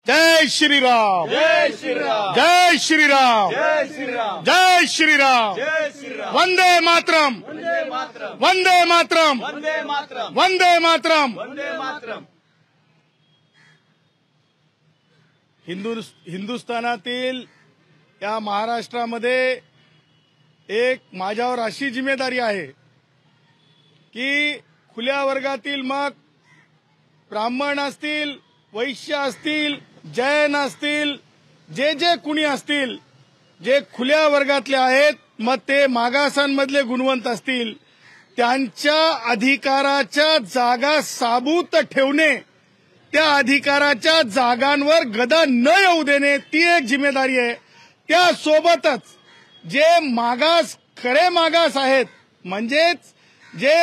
जय श्रीराम, जय श्रीराम, जय श्रीराम, जय श्रीराम, जय श्रीराम, जय श्रीराम, वंदे मातरम, वंदे मातरम, वंदे मातरम, वंदे मातरम, वंदे मातरम। वंदे मातरम। हिंदुस्थानातील या महाराष्ट्रामध्ये एक माझ्यावर अशी जिम्मेदारी आहे की खुल्या वर्गातील मग ब्राह्मण असतील, वैश्य असतील, जैन असतील, जे कुणी असतील, जे खुल्या वर्गातले आहेत, मग ते मागासांमधले गुणवंत असतील, त्यांच्या अधिकाराच्या जागा साबूत ठेवणे, त्या अधिकाराच्या जागांवर गदा न येऊ देणे, ती एक जिम्मेदारी आहे। त्यासोबतच जे मागास, खरे मागास आहेत, म्हणजेच जे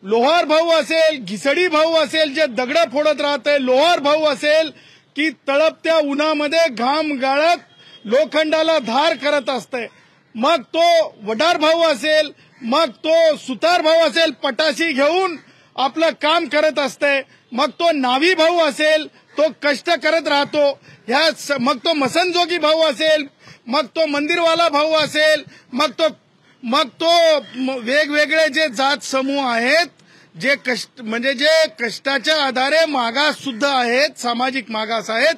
लोहार भाऊ असेल, घिसडी भाऊ असेल, जे दगड फोडत राहते, लोहार भाऊ असेल की तळपत्या उन्हामध्ये घाम गाळत लोखंडाला धार करत असते, मग तो वडार भाऊ असेल, मग तो सुतार भाऊ असेल, पटाशी घेऊन आपलं काम करत असते, मग तो नावी भाऊ असेल, तो कष्ट करत राहतो, मग तो मसनजोगी भाऊ असेल, मग तो मंदिरवाला भाऊ असेल, मग तो वेगवेगळे जे जात समूह आहेत, जे कष्टाच्या आधारे मागास सुद्धा आहेत, सामाजिक मागास आहेत,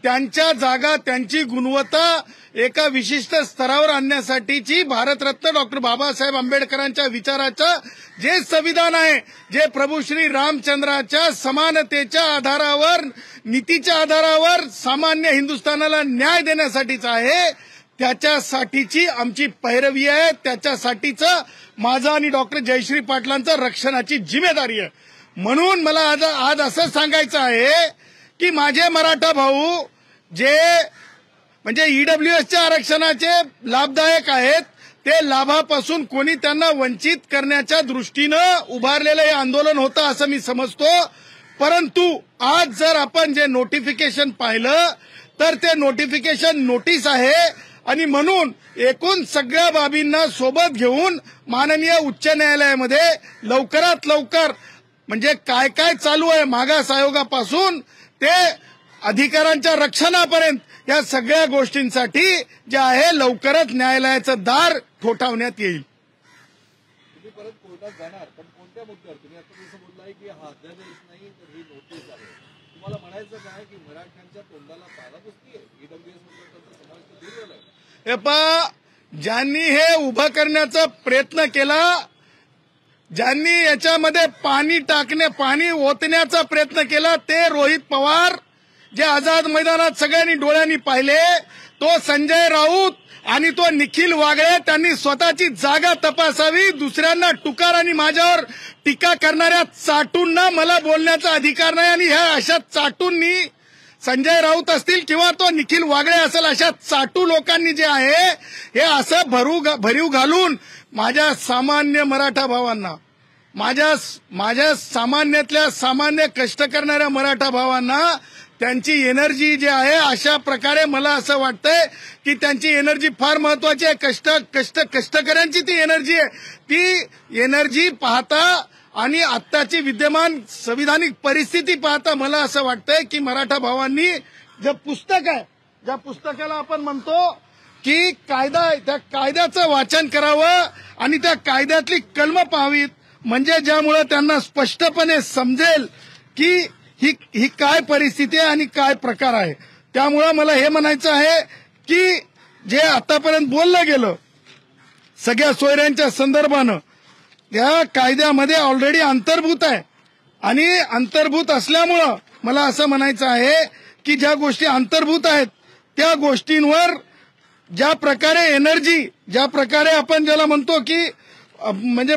त्यांच्या जागा, त्यांची गुणवत्ता एका विशिष्ट स्तरावर आणण्यासाठीची भारतरत्न डॉक्टर बाबासाहेब आंबेडकरांच्या विचाराचं जे संविधान आहे, जे प्रभू श्री रामचंद्राच्या समानतेच्या आधारावर, नीतीच्या आधारावर सामान्य हिंदुस्थानाला न्याय देण्यासाठीच आहे, त्याच्यासाठीची आमची पैरवी आहे, त्याच्यासाठीचं माझं आणि डॉक्टर जयश्री पाटलांचं रक्षणाची जिम्मेदारी आहे। म्हणून मला आज असं सांगायचं आहे की माझे मराठा भाऊ जे म्हणजे ईडब्ल्यूएसच्या आरक्षणाचे लाभदायक आहेत, ते लाभापासून कोणी त्यांना वंचित करण्याच्या दृष्टीनं उभारलेलं हे आंदोलन होतं असं मी समजतो। परंतु आज जर आपण जे नोटिफिकेशन पाहिलं तर ते नोटिफिकेशन नोटीस आहे, आणि म्हणून एकूण सगळ्या बाबींना सोबत घेऊन माननीय उच्च न्यायालयामध्ये लवकरात लवकर म्हणजे काय काय चालू आहे मागास आयोगापासून ते अधिकारांच्या रक्षणापर्यंत, या सगळ्या गोष्टींसाठी जे आहे लवकरच न्यायालयाचं दार ठोठावण्यात येईल। तुम्ही परत कोर्टात जाणार, पण कोणत्या मुद्द्यावर? तुम्ही आता जसं बोललाय की हा अध्यादेश नाही तर ही नोटीस आहे, तुम्हाला म्हणायचं काय की मराठ्यांच्या तोंडाला तारा पुसतीये? ईडब्ल्यूएस मध्ये त्यांचा समावेश दूर झालाय। ज्यांनी हे उभं करण्याचा प्रयत्न केला, ज्यांनी याच्यामध्ये पाणी ओतण्याचा प्रयत्न केला, ते रोहित पवार, जे आझाद मैदानात सगळ्यांनी डोळ्यांनी पाहिले, तो संजय राऊत आणि तो निखिल वागळे, त्यांनी स्वतःची जागा तपासावी। दुसऱ्यांना टुकार आणि माझ्यावर टीका करणाऱ्या चाटूंना मला बोलण्याचा अधिकार नाही, आणि ह्या अशा चाटूंनी, संजय राऊत असतील किंवा तो निखिल वागळे असेल, अशा चाटू लोकांनी जे आहे हे असं भरीव घालून माझ्या सामान्य मराठा भावांना, माझ्या सामान्यातल्या सामान्य कष्ट करणाऱ्या मराठा भावांना त्यांची एनर्जी जी आहे, अशा प्रकारे मला असं वाटतंय की त्यांची एनर्जी फार महत्वाची आहे। कष्टकऱ्यांची ती एनर्जी आहे, ती एनर्जी पाहता आणि आत्ताची विद्यमान संविधानिक परिस्थिती पाहता मला असं वाटतंय की मराठा भावांनी जे पुस्तक आहे, ज्या पुस्तकाला आपण म्हणतो की कायदा आहे, त्या कायद्याचं वाचन करावं आणि त्या कायद्यातली कलमं पाहावीत, म्हणजे ज्यामुळे त्यांना स्पष्टपणे समजेल की ही काय परिस्थिती आहे आणि काय प्रकार आहे। त्यामुळे मला हे म्हणायचं आहे की जे आतापर्यंत बोललं गेलं सगळ्या सोयऱ्यांच्या संदर्भानं, त्या कायद्यामध्ये ऑलरेडी अंतर्भूत आहे, आणि अंतर्भूत असल्यामुळं मला असं म्हणायचं आहे की ज्या गोष्टी अंतर्भूत आहेत त्या गोष्टींवर ज्या प्रकारे एनर्जी, ज्या प्रकारे आपण ज्याला म्हणतो की म्हणजे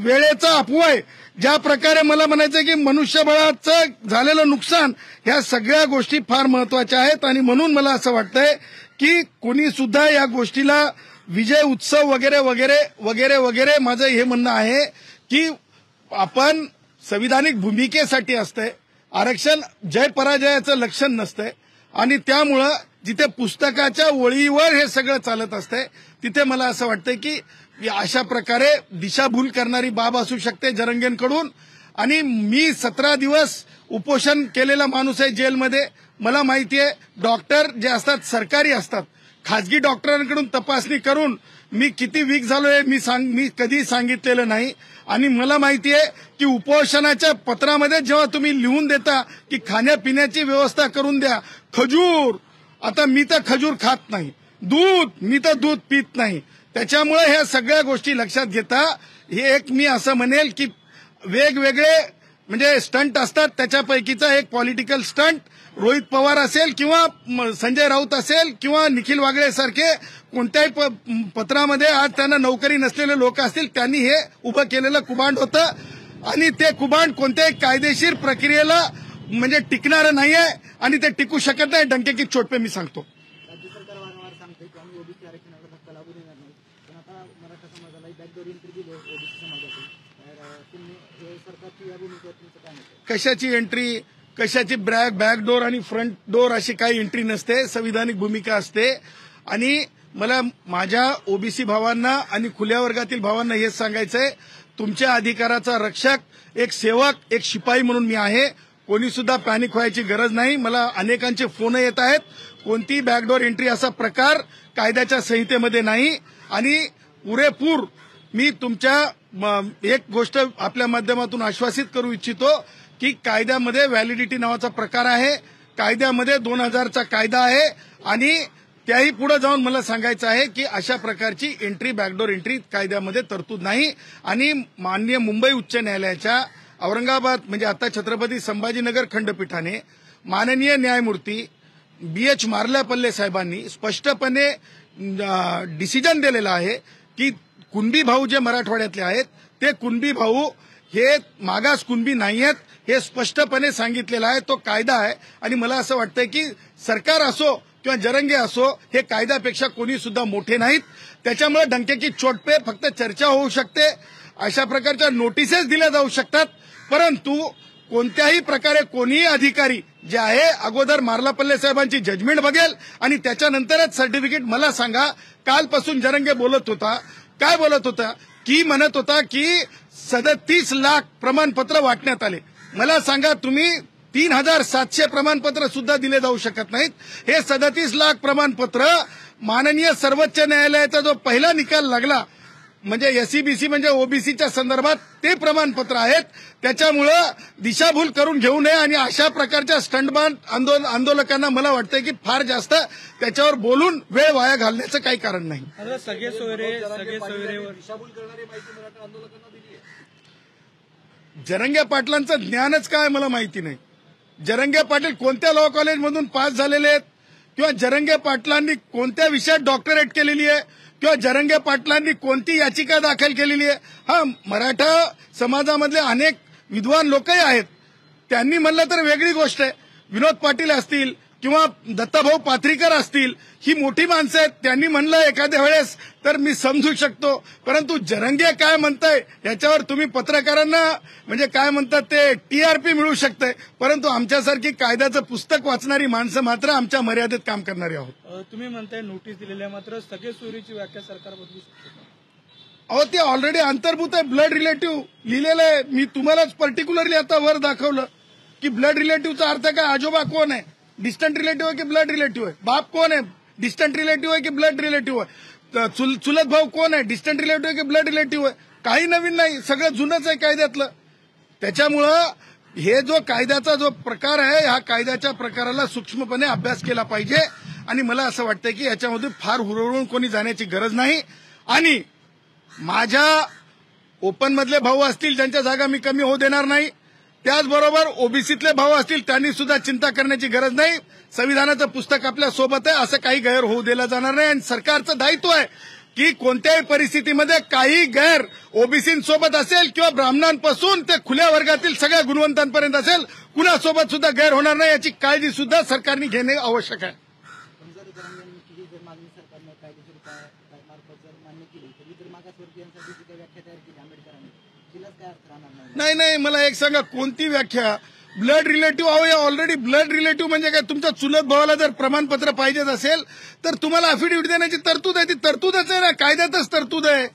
वेळेचा अपव्यय, ज्या प्रकारे मला म्हणायचं की मनुष्यबळाचं झालेलं नुकसान, ह्या सगळ्या गोष्टी फार महत्वाच्या आहेत। आणि म्हणून मला असं वाटतंय की कोणी सुद्धा या गोष्टीला विजय उत्सव वगैरे वगैरे वगैरे वगैरे, माझं हे म्हणणं आहे की आपण संविधानिक भूमिकेसाठी असतंय, आरक्षण जय पराजयाचं लक्षण नसतंय, आणि त्यामुळं जिथे पुस्तकाच्या ओळीवर हे सगळं चालत असतंय तिथे मला असं वाटतंय की अशा प्रकारे दिशाभूल करणारी बाब असू शकते जरंगेंकडून। आणि मी 17 दिवस उपोषण केलेला माणूस आहे जेलमध्ये, मला माहिती आहे डॉक्टर जे असतात सरकारी असतात, खाजगी डॉक्टरांकडून तपासणी करून मी किती वीक झालोय मी कधी सांगितलेलं नाही. आणि मला माहिती आहे की उपोषणाच्या पत्रामध्ये जेव्हा तुम्ही लिहून देता की खाण्यापिण्याची व्यवस्था करून द्या, खजूर, आता मी तर खजूर खात नाही, दूध, मी तर दूध पित नाही, त्याच्यामुळे ह्या सगळ्या गोष्टी लक्षात घेता हे एक मी असं म्हणेल की वेगवेगळे म्हणजे स्टंट असतात, त्याच्यापैकीचा एक पॉलिटिकल स्टंट रोहित पवार असेल किंवा संजय राऊत असेल किंवा निखिल वागळे सारखे कोणत्याही पत्रामध्ये आज त्यांना नोकरी नसलेले लोक असतील त्यांनी हे उभं केलेलं कुभांड होतं आणि ते कुभांड कोणत्याही कायदेशीर प्रक्रियेला म्हणजे टिकणारं नाहीये आणि ते टिकू शकत नाही. डंके की चोट पे मी सांगतो. राज्य सरकार वारंवार सांगते की आम्ही ओबीसी आरक्षणाला धक्का लागू देणार नाही, पण आता मराठा समाजाला बॅकडोर एंट्री दिली ओबीसी समाजातून, तर तुम्ही सरकारची या भूमिकेवर तुमचं काय मत? कशाची एंट्री, कशाची बॅकडोर आणि फ्रंट डोर अशी काही एंट्री नसते, संविधानिक भूमिका असते. आणि मला माझ्या ओबीसी भावांना आणि खुल्या वर्गातील भावांना हेच सांगायचंय, तुमच्या अधिकाराचा रक्षक, एक सेवक, एक शिपाई म्हणून मी आहे. कोणी सुद्धा पॅनिक व्हायची गरज नाही. मला अनेकांचे फोन येत आहेत, कोणती बॅकडोर एंट्री असा प्रकार कायद्याच्या संहितेमध्ये नाही. आणि पुरेपूर मी तुमच्या एक गोष्ट आपल्या माध्यमातून आश्वासित करू इच्छितो की कायद्यामध्ये व्हॅलिडिटी नावाचा प्रकार आहे, कायद्यामध्ये 2000चा कायदा आहे आणि त्याही पुढे जाऊन मला सांगायचं आहे की अशा प्रकारची एंट्री, बॅकडोर एंट्री कायद्यामध्ये तरतूद नाही. आणि माननीय मुंबई उच्च न्यायालयाच्या औरंगाबाद म्हणजे आता छत्रपती संभाजीनगर खंडपीठाने माननीय न्यायमूर्ती BH मार्ल्यापल्ले साहेबांनी स्पष्टपणे डिसिजन दिलेला आहे की कुणबी भाऊ जे मराठवाड्यातले आहेत ते कुणबी भाऊ हे मागास कुणबी नाही आहेत, हे स्पष्टपणे सांगितलेलं आहे. तो कायदा आहे आणि मला असं वाटतंय की सरकार असो किंवा जरंगे असो हे कायद्यापेक्षा कोणी सुद्धा मोठे नाहीत. त्याच्यामुळे डंके की चोट पे फक्त चर्चा होऊ शकते, अशा प्रकारच्या नोटिसेस दिल्या जाऊ शकतात, परंतु कोणत्याही प्रकारे कोणीही अधिकारी जे आहे अगोदर मार्ल्यापल्ले साहेबांची जजमेंट बघेल आणि त्याच्यानंतरच सर्टिफिकेट. मला सांगा, कालपासून जरंगे बोलत होता, काय बोलत होता की म्हणत होता की 37 लाख प्रमाणपत्र वाटण्यात आले. मला सांगा, तुम्ही 3700 प्रमाणपत्र सुद्धा दिले जाऊ शकत नाहीत. हे 37 लाख प्रमाणपत्र माननीय सर्वोच्च न्यायालयाचा जो पहिला निकाल लागला म्हणजे एससीबीसी म्हणजे ओबीसीच्या संदर्भात ते प्रमाणपत्र आहेत. त्याच्यामुळं दिशाभूल करून घेऊ नये आणि अशा प्रकारच्या स्टंटबाज आंदोलकांना मला वाटतंय की फार जास्त त्याच्यावर बोलून वेळ वाया घालण्याचं काही कारण नाही. सगळे सोयरे दिशाभूल करणारी माहिती मराठा आंदोलकांना दिली आहे. जरंगे पाटलांचं ज्ञानच काय मला माहिती नाही. जरंगे पाटील कोणत्या लॉ कॉलेजमधून पास झालेले आहेत किंवा जरंगे पाटलांनी कोणत्या विषयात डॉक्टरेट केलेली आहे किंवा जरंगे पाटलांनी कोणती याचिका दाखल केलेली आहे. हा, मराठा समाजामधले अनेक विद्वान लोकही आहेत, त्यांनी म्हणलं तर वेगळी गोष्ट आहे. विनोद पाटील असतील किंवा दत्ताभाऊ पाथरीकर असतील, ही मोठी माणसं आहेत, त्यांनी म्हणलं एखाद्या वेळेस तर मी समजू शकतो. परंतु जरंगे काय म्हणताय याच्यावर तुम्ही पत्रकारांना म्हणजे काय म्हणतात ते TRP मिळू शकते, परंतु आमच्यासारखी कायद्याचं पुस्तक वाचणारी माणसं मात्र आमच्या मर्यादेत काम करणारी आहोत. तुम्ही म्हणताय नोटीस दिलेल्या, मात्र सगळे सोयरीची व्याख्या सरकार बदलू शकतो. अहो, ते ऑलरेडी अंतर्भूत आहे, ब्लड रिलेटिव्ह लिहिलेलं आहे. मी तुम्हालाच पर्टिक्युलरली आता वर दाखवलं की ब्लड रिलेटिव्हचा अर्थ काय. आजोबा कोण आहे, डिस्टंट रिलेटिव्ह आहे की ब्लड रिलेटिव्ह आहे. बाप कोण आहे, डिस्टंट रिलेटिव्ह आहे की ब्लड रिलेटिव्ह आहे. चुलत भाऊ कोण आहे, डिस्टंट रिलेटिव्ह आहे की ब्लड रिलेटिव्ह आहे. काही नवीन नाही, सगळं जुनंच आहे कायद्यातलं. त्याच्यामुळं हे जो कायद्याचा जो प्रकार आहे, ह्या कायद्याच्या प्रकाराला सूक्ष्मपणे अभ्यास केला पाहिजे आणि मला असं वाटतं की याच्यामध्ये फार हुरळून कोणी जाण्याची गरज नाही. आणि माझ्या ओपन मधले भाऊ असतील ज्यांच्या जागा मी कमी होऊ देणार नाही, त्याचबरोबर ओबीसीतले भाऊ असतील त्यांनी सुद्धा चिंता करण्याची गरज नाही. संविधानाचं पुस्तक आपल्या सोबत आहे, असं काही गैर होऊ दिला जाणार नाही. आणि सरकारचं दायित्व आहे की कोणत्याही परिस्थितीमध्ये काही गैर ओबीसींसोबत असेल किंवा ब्राह्मणांपासून ते खुल्या वर्गातील सगळ्या गुणवंतांपर्यंत असेल, कुणासोबत सुद्धा गैर होणार नाही याची काळजी सुद्धा सरकारने घेणे आवश्यक आहे. जर मागणी सरकारनं कायदेशीर मार्फत जर मान्य केली तर इतर मागासवर्गीयांसाठी जी काही व्याख्या तयार केली आंबेडकरांनी, तिलाच काय अर्थ राहणार नाही. नाही, मला एक सांगा, कोणती व्याख्या. ब्लड रिलेटिव्ह अहो, ऑलरेडी ब्लड रिलेटिव्ह म्हणजे काय, तुमच्या चुलत भावाला जर प्रमाणपत्र पाहिजेच असेल तर तुम्हाला अफिडेव्हिट देण्याची तरतूद आहे. ती तरतूदच आहे ना, कायद्यातच तरतूद आहे.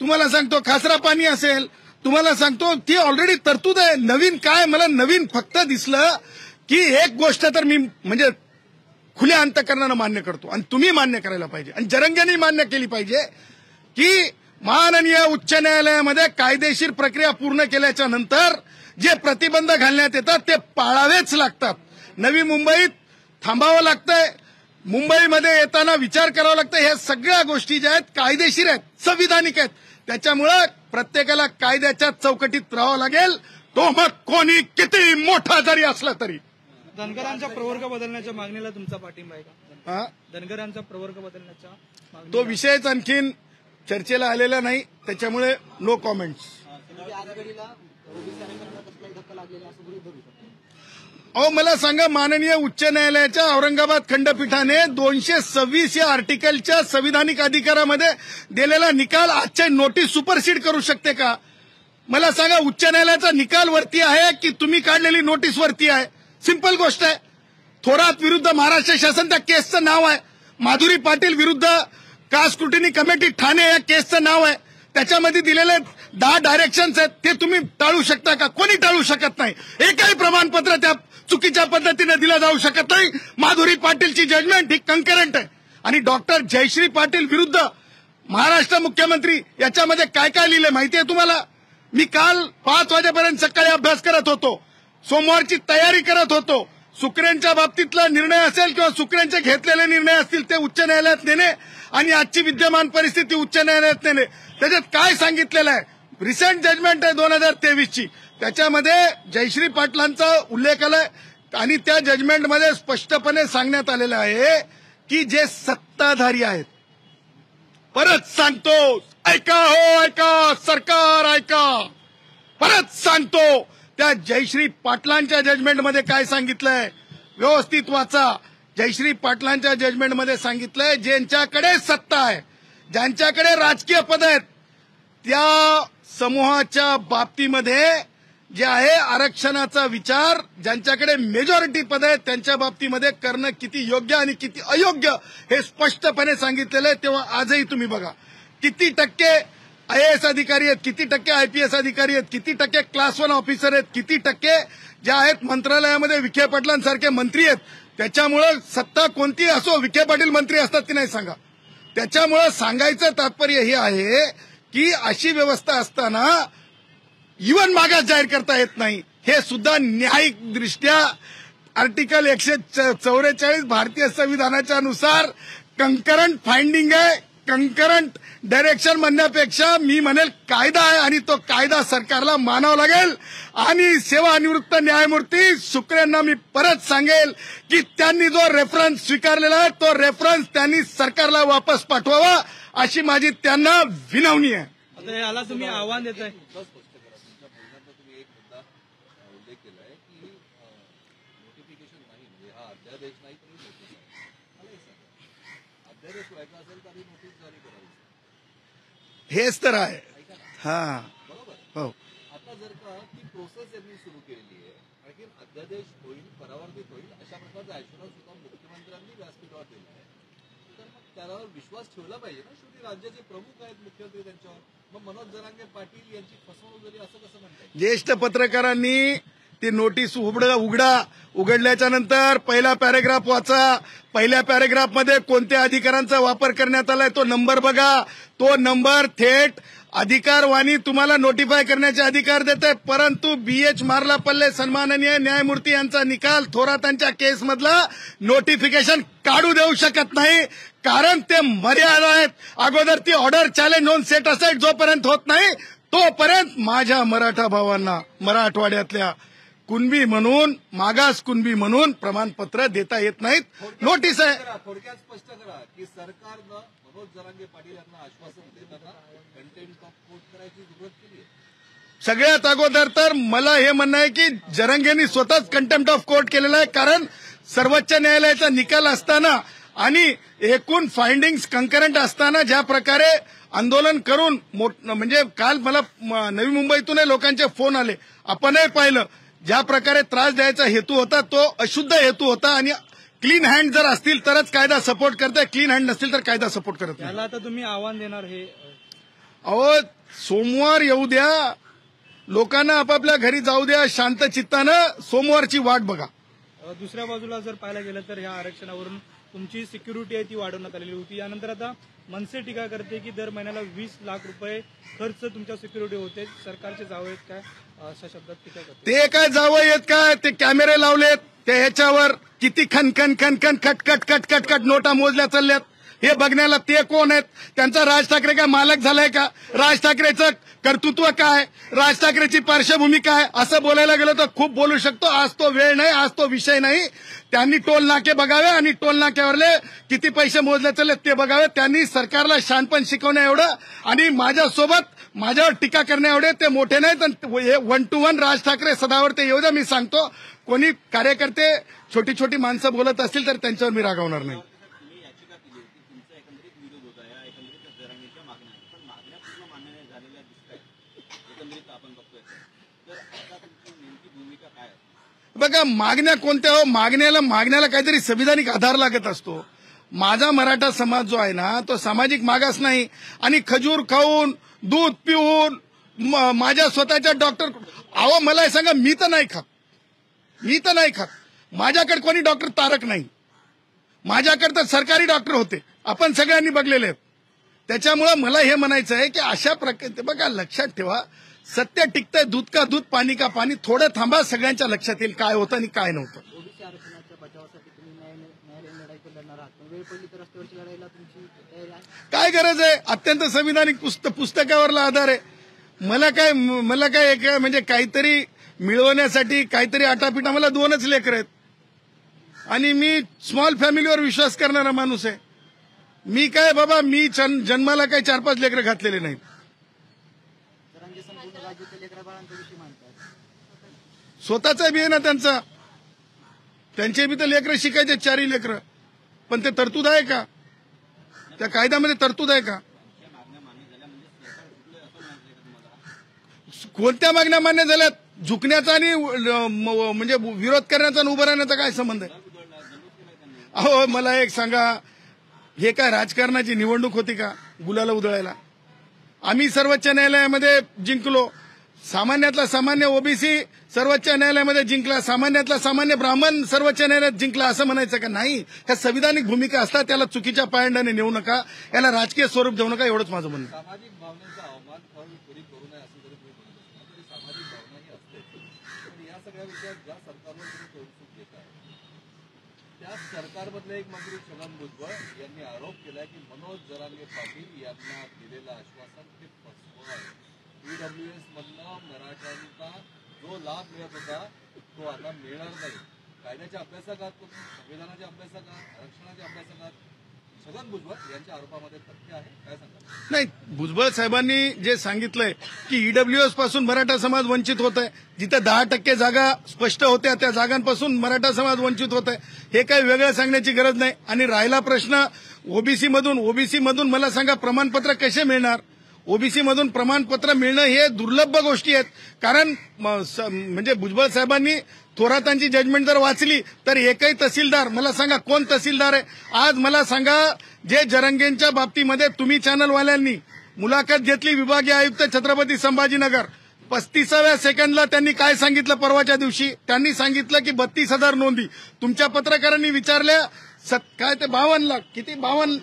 तुम्हाला सांगतो खासरा पाणी असेल, तुम्हाला सांगतो ती ऑलरेडी तरतूद आहे. नवीन काय, मला नवीन फक्त दिसलं की एक गोष्ट तर मी म्हणजे खुल्या अंतकरणानं मान्य करतो आणि तुम्ही मान्य करायला पाहिजे आणि जरंग्यांनी मान्य केली पाहिजे की माननीय उच्च न्यायालयामध्ये कायदेशीर प्रक्रिया पूर्ण केल्याच्या नंतर जे प्रतिबंध घालण्यात येतात ते पाळावेच लागतात. नवी मुंबईत थांबावं लागतंय, मुंबईमध्ये येताना विचार करावा लागतं. हे सगळ्या गोष्टी ज्या आहेत कायदेशीर आहेत, संविधानिक आहेत. त्याच्यामुळं प्रत्येकाला कायद्याच्या चौकटीत राहावं लागेल, तो मग कोणी किती मोठा जरी असला तरी. धनगरांचा प्रवर्ग बदलण्याच्या मागणीला तुमचा पाठिंबा आहे का? हा? धनगरांचा प्रवर्ग बदलण्याच्या मागणी तो विषयच आणखीन चर्चेला आलेला नाही, त्याच्यामुळे नो कॉमेंट्स. म्हणजे आजघडीला ओबीसी आरक्षणाला कसलाही धक्का लागलेला असं गृहीत धरू शकतो. अहो मला सांगा, माननीय उच्च न्यायालयाच्या औरंगाबाद खंडपीठाने 226 या आर्टिकलच्या संविधानिक अधिकारामध्ये दिलेला निकाल आजच्या नोटीस सुपरसीड करू शकते का? मला सांगा, उच्च न्यायालयाचा निकाल वरती आहे की तुम्ही काढलेली नोटीस वरती आहे? सिंपल गोष्ट आहे. थोरात विरुद्ध महाराष्ट्र शासन त्या केसचं नाव आहे. माधुरी पाटील विरुद्ध कास्ट स्क्रुटिनी कमिटी ठाणे या केसचं नाव आहे. त्याच्यामध्ये दिलेले 10 डायरेक्शन्स आहेत, ते तुम्ही टाळू शकता का? कोणी टाळू शकत नाही. एकही प्रमाणपत्र त्या चुकीच्या पद्धतीने दिलं जाऊ शकत नाही. माधुरी पाटीलची जजमेंट ही कंकरंट आहे. आणि डॉक्टर जयश्री पाटील विरुद्ध महाराष्ट्र मुख्यमंत्री याच्यामध्ये काय काय लिहिलंय माहिती आहे तुम्हाला? मी काल 5 वाजेपर्यंत सकाळी अभ्यास करत होतो, सोमवारची तयारी करत होतो. सुकरेंच्या बाबतीतला निर्णय असेल किंवा सुकरेंचे घेतलेले निर्णय असतील ते उच्च न्यायालयात नेणे आणि आजची विद्यमान परिस्थिती उच्च न्यायालयात नेणे. त्याच्यात काय सांगितलेलं आहे? रिसेंट जजमेंट आहे 2023ची, त्याच्यामध्ये जयश्री पाटलांचा उल्लेख आलाय आणि त्या जजमेंटमध्ये स्पष्टपणे सांगण्यात आलेलं आहे की जे सत्ताधारी आहेत, परत सांगतो, ऐका हो ऐका, सरकार ऐका, परत सांगतो, त्या जयश्री पाटलांच्या जजमेंटमध्ये काय सांगितलंय व्यवस्थित वाचा. जयश्री पाटलांच्या जजमेंटमध्ये सांगितलंय ज्यांच्याकडे सत्ता आहे, ज्यांच्याकडे राजकीय पद आहेत, त्या समूहाच्या बाबतीमध्ये जे आहे आरक्षणाचा विचार ज्यांच्याकडे मेजॉरिटी पद आहे त्यांच्या बाबतीमध्ये करणं किती योग्य आणि किती अयोग्य हे स्पष्टपणे सांगितलेलं आहे. तेव्हा आजही तुम्ही बघा किती टक्के IAS अधिकारी आहेत, किती टक्के IPS अधिकारी आहेत, किती टक्के क्लास 1 ऑफिसर आहेत, किती टक्के जे आहेत मंत्रालयामध्ये विखे पाटलांसारखे मंत्री आहेत. त्याच्यामुळं सत्ता कोणती असो, विखे पाटील मंत्री असतात की नाही सांगा. त्याच्यामुळं सांगायचं तात्पर्य हे आहे की अशी व्यवस्था असताना इव्हन मागास जाहीर करता येत नाही, हे सुद्धा न्यायिक दृष्ट्या आर्टिकल 144 भारतीय संविधानाच्या नुसार कंकरंट फाइंडिंग आहे. कंकरंट डायरेक्शन म्हणण्यापेक्षा मी म्हणेल कायदा आहे आणि तो कायदा सरकारला मानावा लागेल. आणि सेवानिवृत्त न्यायमूर्ती सुकरेंना मी परत सांगेल की त्यांनी जो रेफरन्स स्वीकारलेला आहे तो रेफरन्स त्यांनी सरकारला वापस पाठवावा अशी माझी त्यांना विनवणी आहे. आता याला तुम्ही आव्हान देताय? तुम्ही एक मुद्दा उल्लेख केलाय की नोटिफिकेशन नाही, म्हणजे हा अध्यादेश नाही तरी नोटीस आहे. मला एक सांगा, अध्यादेश व्हायचा असेल तर नोटीस जारी करावी, हेच तर आहे. हा बरोबर. हो, आता जर का ती प्रोसेस यांनी सुरू केलेली आहे, आणखी अध्यादेश होईल, परावर्तित होईल अशा प्रकारचा ऍश्युरन्स सुद्धा मुख्यमंत्र्यांनी व्यासपीठावर दिला आहे, तर मग त्याला विश्वास ठेवला पाहिजे ना. शेवटी राज्याचे प्रमुख आहेत मुख्यमंत्री, त्यांच्यावर मग मनोज जरांगे पाटील यांची फसवणूक झाली असं कसं म्हणतात? ज्येष्ठ पत्रकारांनी ती नोटीस उघडल्याच्या नंतर पहिला पॅरेग्राफ वाचा. पहिल्या पॅरेग्राफमध्ये कोणत्या अधिकारांचा वापर करण्यात आलाय तो नंबर बघा. तो नंबर थेट अधिकारवाणी तुम्हाला नोटिफाय करण्याचे अधिकार देते. परंतु BH मार्लापल्ले सन्माननीय न्यायमूर्ती यांचा निकाल थोरातांच्या केसमधला नोटिफिकेशन काढू देऊ शकत नाही, कारण ते मर्यादा आहेत. अगोदर ती ऑर्डर चॅलेंज होऊन सेट असाईड जोपर्यंत होत नाही तोपर्यंत माझ्या मराठा भावांना मराठवाड्यातल्या कुणबी म्हणून, मागास कुणबी म्हणून प्रमाणपत्र देता येत नाहीत. नोटीस आहे. थोडक्यात स्पष्ट करा की सरकारनं मनोज जरांगे पाटील यांना आश्वासन देताना कंटेम्प्ट ऑफ कोर्ट करायची जरूरत केली आहे. सगळ्यात अगोदर तर मला हे म्हणणं आहे की जरंगेंनी स्वतःच कंटेम्प्ट ऑफ कोर्ट केलेला आहे, कारण सर्वोच्च न्यायालयाचा निकाल असताना आणि एकूण फाइंडिंग्स कंकरंट असताना ज्या प्रकारे आंदोलन करून म्हणजे काल मला नवी मुंबईतूनही लोकांचे फोन आले, आपणही पाहिलं ज्या प्रकारे त्रास द्यायचा हेतू होता तो अशुद्ध हेतू होता. आणि क्लीन हँड जर असतील तरच कायदा सपोर्ट करते, क्लीन हँड नसतील तर कायदा सपोर्ट करत नाही. याला आता तुम्ही आव्हान देणार? हे अहो सोमवार येऊ द्या, लोकांना आपापल्या घरी जाऊ द्या शांत चित्तानं, सोमवारची वाट बघा. दुसऱ्या बाजूला जर पाहायला गेलं तर ह्या आरक्षणावरून तुमची सिक्युरिटी आहे ती वाढवण्यात आलेली होती. यानंतर आता मनसे टीका करते की दर महिन्याला 20 लाख रुपये खर्च तुमच्या सिक्युरिटी होते. सरकारचे जावं आहेत काय अशा शब्दात टीका करते. ते काय जावं येत काय, ते कॅमेरे लावलेत, ते ह्याच्यावर किती खनखन खनखन खटखट खटखट खट नोटा मोजल्या चालल्यात. हे बघण्याला ते कोण आहेत? त्यांचा राज ठाकरे काय मालक झालाय का? राज ठाकरेचं कर्तृत्व काय, राज ठाकरेची पार्श्वभूमी काय, असं बोलायला गेलं तर खूप बोलू शकतो. आज तो वेळ नाही, आज तो विषय नाही. त्यांनी टोल नाके बघावे आणि टोल नाक्यावरले किती पैसे मोजले चालले ते बघावे. त्यांनी सरकारला शहाणपण शिकवण्या एवढं आणि माझ्यावर टीका करण्या एवढे ते मोठे नाहीत. 1 to 1 राज ठाकरे सदावर ते येऊ द्या. मी सांगतो, कोणी कार्यकर्ते छोटी छोटी माणसं बोलत असतील तर त्यांच्यावर मी रागवणार नाही. बघा, मागण्या कोणत्या हो? मागण्याला काहीतरी संविधानिक आधार लागत असतो. माझा मराठा समाज जो आहे ना, तो सामाजिक मागास नाही. आणि खजूर खाऊन, दूध पिऊन, माझ्या स्वतःच्या डॉक्टर, अहो मला हे सांगा, मी तर नाही खात. माझ्याकडे कोणी डॉक्टर तारक नाही. माझ्याकडे तर सरकारी डॉक्टर होते, आपण सगळ्यांनी बघलेले आहेत. त्याच्यामुळे मला हे म्हणायचं आहे की अशा प्रकारे बघा, लक्षात ठेवा, सत्य टिकतंय, दूध का दूध, पाणी का पाणी. थोडं थांबा, सगळ्यांच्या लक्षात येईल काय होतं आणि काय नव्हतं. ओबीसी आरक्षणाच्या बचावासाठी तुम्ही न्यायालयीन लढाई लढणार आहात, पण वेळ पडली तर रस्त्यावरची लढाईला तुमची तयारी आहे? काय गरज आहे? अत्यंत संविधानिक पुस्तकावरला आधार आहे. मला काय एक म्हणजे काहीतरी मिळवण्यासाठी काहीतरी आटापिटा. मला 2च लेकर आहेत आणि मी स्मॉल फॅमिलीवर विश्वास करणारा माणूस आहे. मी काय बाबा, मी जन्माला काही 4-5 लेकरं घातलेले नाहीत. संपूर्ण राज्यातील लेकरा बाळांचा विषय मानतात. स्वतःचा बी आहे ना त्यांचा, त्यांचे बी तर लेकरं शिकायचे, 4ही लेकरं. पण ते तरतूद आहे का? त्या कायद्यामध्ये तरतूद आहे का? कोणत्या मागण्या मान्य झाल्यात? झुकण्याचा आणि म्हणजे विरोध करण्याचा आणि उभं राहण्याचा काय संबंध आहे? अहो मला एक सांगा, हे काय राजकारणाची निवडणूक होती का गुलाला उधळायला? आम्ही सर्वोच्च न्यायालयामध्ये जिंकलो. सामान्यातला सामान्य ओबीसी सर्वोच्च न्यायालयामध्ये जिंकला, सामान्यातला सामान्य ब्राह्मण सर्वोच्च न्यायालयात जिंकला, असं म्हणायचं का? नाही. ह्या संविधानिक भूमिका असतात, त्याला चुकीच्या पायंड्याने नेऊ नका, याला राजकीय स्वरूप देऊ नका, एवढंच माझं म्हणणं. सामाजिक भावनेचा अवमान कोणी करू नये असं जरी तुम्ही म्हणत असाल तरी सामाजिक भावना ही असते. पण या सगळ्या विषयात ज्या सरकारवर तुम्ही तोडसूक घेत आहे, त्या सरकारमधले एक मंत्री छगन भुजबळ यांनी आरोप केलाय की मनोज जरांगे पाटील यांना दिलेलं आश्वासन हे फसवं आहे. ईडब्ल्यूएस मधनं मराठ्यांचा जो लाभ मिळत होता तो आता मिळणार नाही. कायद्याच्या अभ्यासकात, संविधानाच्या अभ्यासकात, आरक्षणाच्या अभ्यासकात छगन भुजबळ यांच्या आरोपामध्ये तथ्य आहे, काय सांगा? नाही, भुजबळ साहेबांनी जे सांगितलंय की ईडब्ल्यूएस पासून मराठा समाज वंचित होत आहे, जिथे 10% जागा स्पष्ट होत्या त्या जागांपासून मराठा समाज वंचित होत आहे, हे काही वेगळं सांगण्याची गरज नाही. आणि राहिला प्रश्न ओबीसी मधून मला सांगा, प्रमाणपत्र कसे मिळणार? ओबीसी मधून प्रमाणपत्र मिळणं हे दुर्लभ गोष्टी आहेत. कारण म्हणजे भुजबळ साहेबांनी थोरातांची जजमेंट जर वाचली तर एकही तहसीलदार, मला सांगा कोण तहसीलदार आहे आज? मला सांगा, जे जरंगेंच्या बाबतीमध्ये तुम्ही चॅनलवाल्यांनी मुलाखत घेतली, विभागीय आयुक्त छत्रपती संभाजीनगर, 35व्या सेकंडला त्यांनी काय सांगितलं? परवाच्या दिवशी त्यांनी सांगितलं की 32,000 नोंदी. तुमच्या पत्रकारांनी विचारल्या, काय ते 52 लाख, किती 52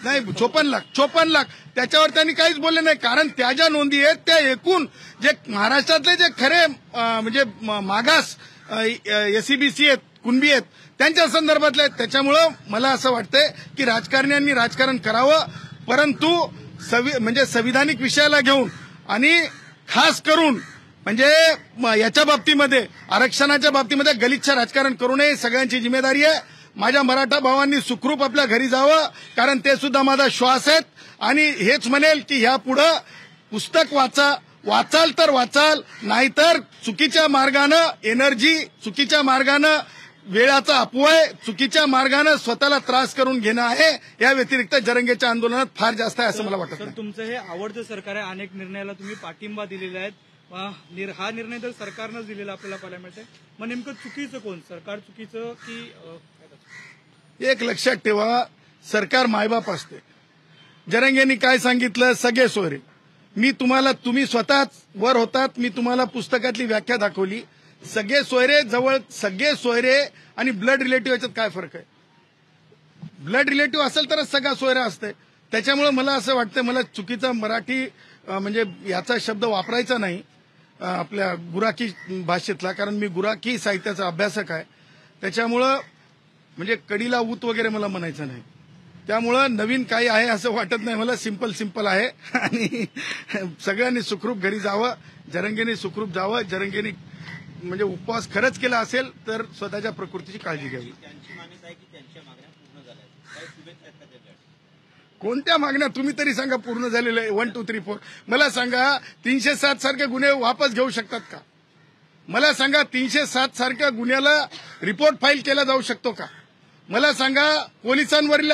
नाही 54 लाख. त्याच्यावर त्यांनी काहीच बोलले नाही. कारण त्या ज्या नोंदी आहेत त्या एकूण जे महाराष्ट्रातले जे खरे म्हणजे मागास एसईबीसी आहेत, कुणबी आहेत, त्यांच्या संदर्भातले आहेत. त्याच्यामुळं मला असं वाटतंय की राजकारण्यांनी राजकारण करावं, परंतु म्हणजे संविधानिक विषयाला घेऊन आणि खास करून म्हणजे याच्या बाबतीमध्ये, आरक्षणाच्या बाबतीमध्ये गलिच्छ राजकारण करू नये. सगळ्यांची जिम्मेदारी आहे. माझ्या मराठा भावांनी सुखरूप आपल्या घरी जावं, कारण ते सुद्धा माझा श्वास आहेत. आणि हेच म्हणेल की ह्या पुढं पुस्तक वाचाल तर वाचाल, नाहीतर चुकीच्या मार्गानं एनर्जी, चुकीच्या मार्गानं वेळाचा अपव्यय, चुकीच्या मार्गानं स्वतःला त्रास करून घेणं आहे. या व्यतिरिक्त जरंगेच्या आंदोलनात फार जास्त आहे असं मला वाटतं. सर, तुमचं हे आवडतं सरकार आहे, अनेक निर्णयाला तुम्ही पाठिंबा दिलेला आहे. हा निर्णय तर सरकारनंच दिलेला आपल्याला पाहायला मिळतंय. मग नेमकं चुकीचं कोण? सरकार चुकीचं की? एक लक्षात ठेवा, सरकार मायबाप असते. जरंगेंनी काय सांगितलं? सगळे सोयरे. तुम्ही स्वतःच वर होतात, मी तुम्हाला पुस्तकातली व्याख्या दाखवली. सगळे सोयरे जवळ, सगळे सोयरे आणि ब्लड रिलेटिव्ह याच्यात काय फरक आहे? ब्लड रिलेटिव्ह असेल तरच सगळा सोयरा असते. त्याच्यामुळे मला असं वाटतं, मला चुकीचा मराठी म्हणजे याचा शब्द वापरायचा नाही आपल्या गुराखी भाषेतला, कारण मी गुराखी साहित्याचा अभ्यासक आहे. त्याच्यामुळं म्हणजे कडीला ऊत वगैरे मला म्हणायचं नाही. त्यामुळं नवीन काही आहे असं वाटत नाही मला. सिंपल आहे आणि सगळ्यांनी सुखरूप घरी जावं, जरंगेने सुखरूप जावं. जरंगेने म्हणजे उपवास खरंच केला असेल तर स्वतःच्या प्रकृतीची काळजी घ्यावी. कोणत्या मागण्या तुम्ही तरी सांगा पूर्ण झालेल्या 1, 2, 3, 4. मला सांगा 307 सारखे गुन्हे वापस घेऊ शकतात का? मला सांगा 307 सारख्या गुन्ह्याला रिपोर्ट फाईल केला जाऊ शकतो का? मला सांगा पोलिसांवरील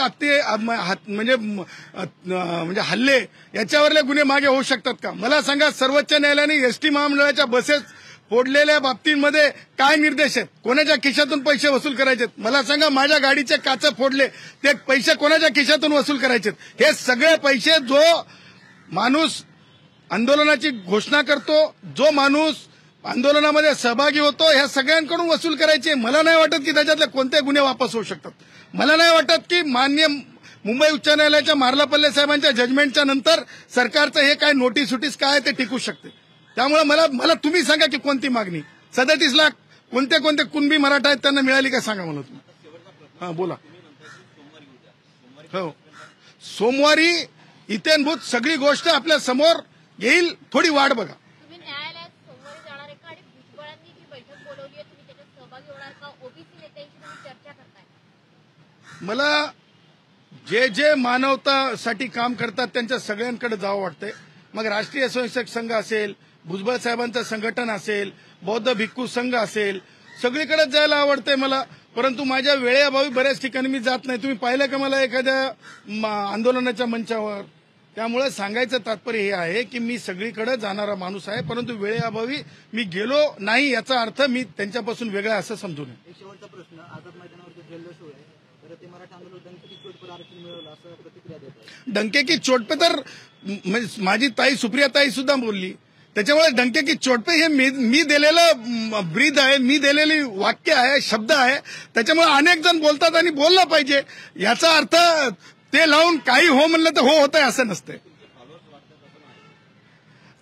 म्हणजे हल्ले याच्यावरले गुन्हे मागे होऊ शकतात का? मला सांगा सर्वोच्च न्यायालयाने एसटी महामंडळाच्या बसेस फोडलेल्या बाबतींमध्ये काय निर्देश आहेत? कोणाच्या खिशातून पैसे वसूल करायचे? मला सांगा माझ्या गाडीचे काच फोडले ते पैसे कोणाच्या खिशातून वसूल करायचे? हे सगळे पैसे जो माणूस आंदोलनाची घोषणा करतो, जो माणूस आंदोलनामध्ये सहभागी होतो, ह्या सगळ्यांकडून वसूल करायचे. मला नाही वाटत की त्याच्यातले कोणते गुन्हे वापस होऊ शकतात. मला नाही वाटत की माननीय मुंबई उच्च न्यायालयाच्या मार्लापल्ले साहेबांच्या जजमेंटच्या नंतर सरकारचं हे काय नोटीस काय ते टिकू शकते. त्यामुळे मला तुम्ही सांगा की कोणती मागणी 37 लाख कोणते कुणबी मराठा आहेत त्यांना मिळाली का सांगा मला तुम्ही. हा बोला. हो, सोमवारी इत्याभूत सगळी गोष्ट आपल्या समोर येईल. थोडी वाट बघा. तुम्ही न्यायालयात सोमवारी जाणार आहे का? आणि भुजबळांनी जी बैठक बोलवली आहे, तुम्ही त्याच्यात सहभागी होणार का? ओबीसी नेत्यांशी तुम्ही चर्चा करताय? मला जे मानवतासाठी काम करतात त्यांच्या सगळ्यांकडे जावं वाटतंय. मग राष्ट्रीय स्वयंसेवक संघ असेल, भुजबळ साहेबांचं संघटन असेल, बौद्ध भिक्खू संघ असेल, सगळीकडे जायला आवडतंय मला. परंतु माझ्या वेळेअभावी बऱ्याच ठिकाणी मी जात नाही. तुम्ही पाहिलं का मला एखाद्या आंदोलनाच्या मंचावर? त्यामुळे सांगायचं तात्पर्य हे आहे की मी सगळीकडे जाणारा माणूस आहे, परंतु वेळेअभावी मी गेलो नाही याचा अर्थ मी त्यांच्यापासून वेगळा असं समजू नये. एक शेवटचा प्रश्न, आझाद मैदानावर जो जल्लोष आहे तर ते मराठा आंदोलन डंकेकी चोट पर आरक्षण मिळवलं असं प्रतिक्रिया देतात. डंके की चोट पे तर माझी ताई सुप्रिया ताई सुद्धा बोलली. त्याच्यामुळे डंके की चोट पे हे मी दिलेलं ब्रीद आहे, मी दिलेली वाक्य आहे, शब्द आहे. त्याच्यामुळे अनेक जण बोलतात आणि बोललं पाहिजे. याचा अर्थ ते लावून काही हो म्हणलं तर हो होत आहे असं नसतंय.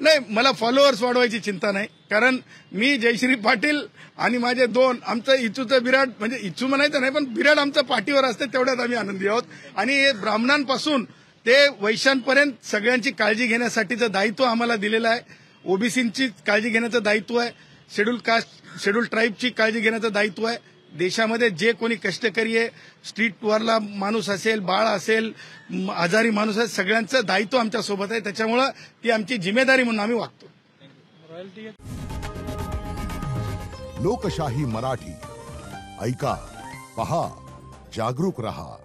नाही, मला फॉलोअर्स वाढवायची चिंता नाही, कारण मी जयश्री पाटील आणि माझे 2 आमचं इचूचं बिराड, म्हणजे इचू म्हणायचं नाही पण बिराड आमचं पाठीवर असते, तेवढ्यात आम्ही आनंदी आहोत. आणि ब्राह्मणांपासून ते वैश्यांपर्यंत सगळ्यांची काळजी घेण्यासाठीचं दायित्व आम्हाला दिलेलं आहे. ओबीसींची काळजी घेण्याचं दायित्व आहे, शेड्यूल कास्ट शेड्यूल ट्राईबची काळजी घेण्याचं दायित्व आहे. देशामध्ये जे कोणी कष्टकरी आहे, स्ट्रीटवरला माणूस असेल, बाळ असेल, आजारी माणूस असेल, सगळ्यांचं दायित्व आमच्या सोबत आहे. त्याच्यामुळं ती आमची जिम्मेदारी म्हणून आम्ही वागतो. लोकशाही मराठी ऐका, पहा, जागरूक रहा.